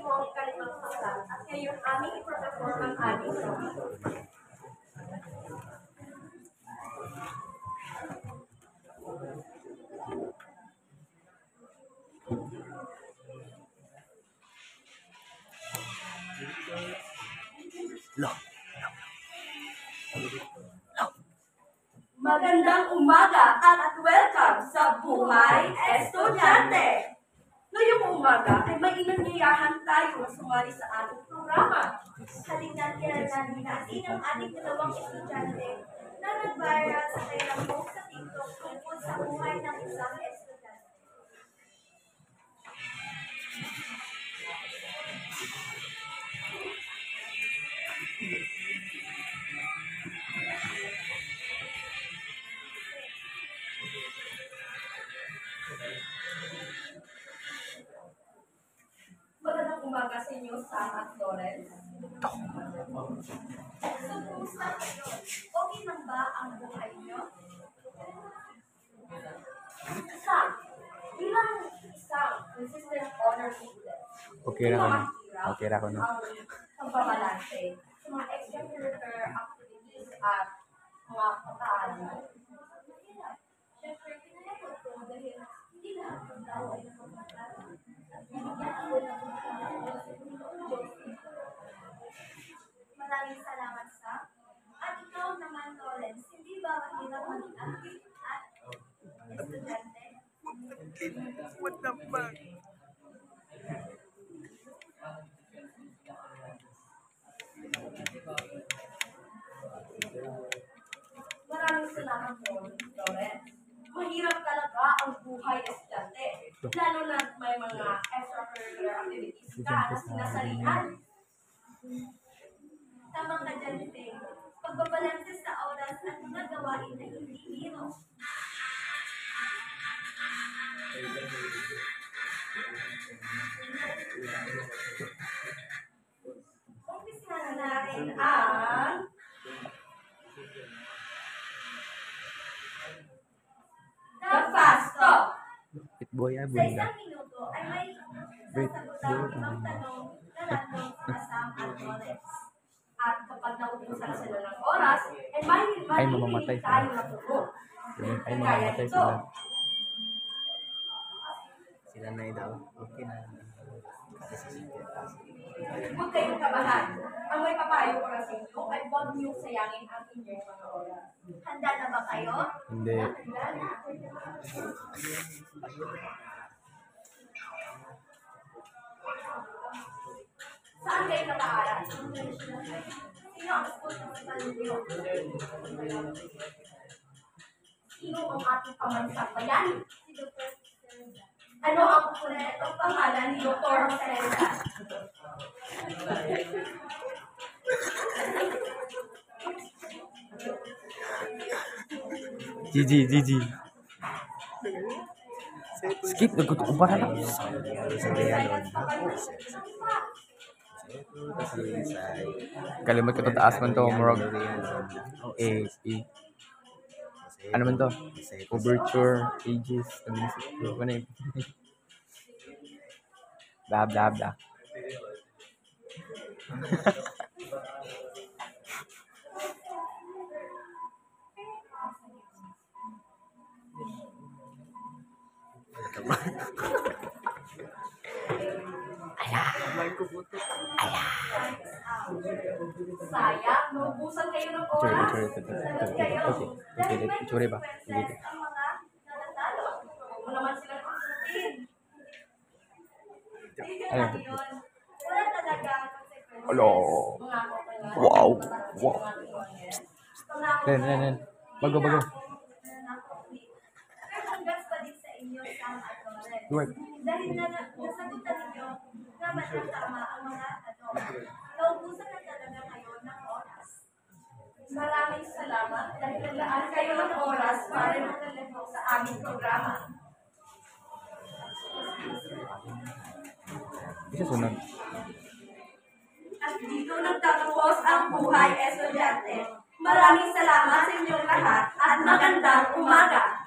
po ang kalimang pasal at ngayong aming iperperform ang aming song. Magandang umaga at welcome sa Buhay Estudyante! Ngayong umaga ay may inanyayahan tayo na sumali sa ating programa. Halina't kilalanin natin ang ating dalawang estudyante na nag-viral sa kanilang post sa TikTok tungkol sa buhay ng isang estudyante. Magandang umaga sa inyo, Sam at Lawrence. So, kumusta kayo? Okay lang ba ang buhay niyo? Sam, bilang isang consistent honor student, Okay ra ko na. Okay ra ko na. ang pagbabalanse sa mga extracurricular activities at mga pagkaalam. Siyempre, pinalagod ko dahil hindi lahat ng tao ay nakapagkakaroon at binigyan ako ng pagkakaroon sa Diyos. Maraming salamat sa at ikaw naman, Lawrence, hindi ba mahirap maging active at estudyante? What the fuck? Maraming salamat po, Lawrence. Mahirap talaga ang buhay estudyante, lalo na may mga extracurricular activities ka na sinasalihan. Tama ka dyan, Faye. Pagbabalanse sa oras at mga gawain na hindi biro. Umpisahan natin ang The Fast Talk. Pitboy Sa bunda. isang minuto ay may sasagutan limang tanong na random sa Sam at Lawrence. At kapag naubusan sila ng oras, ay may Ay, mamamatay sila. tayo na tubo. Ay, mamamatay sila. Sila na daw. Okay na. Huwag kayong kabahan. Ang may papayo ko na sa inyo ay huwag niyong sayangin ang inyong mga oras. Handa na ba kayo? Hindi. Saan kayo nakaaral? Sino ang school principal niyo? Sino ang ating pamansang bayani? Si Dr. Serda. Ano ang kumpletong pangalan ni Dr. Serda? GG. Skip, nagkutukumparan ako. Kalimot ko to taas man to, Morog. Ano man to? Overture, Aegis, ano yun? Blah. Sayang, naubusan kayo ng oras. Sorry ba? Ang mga nanatalo. Huwag mo naman silang kusutin. Ayun. Yun. Wala talaga consequences. Hello. Mangako ka nga. Wow. Pangako Nen. Bago. Pero congrats pa din sa inyo, Sam at Lawrence. Work. Dahil nasagutan ninyo na ng tama ang mga tanong. Naubusan na talaga kayo ng oras. Maraming salamat dahil naglaan kayo ng oras para makalito sa aming programa. Isa sunod. At dito nagtatapos ang Buhay Estudyante. Maraming salamat sa inyong lahat at magandang umaga!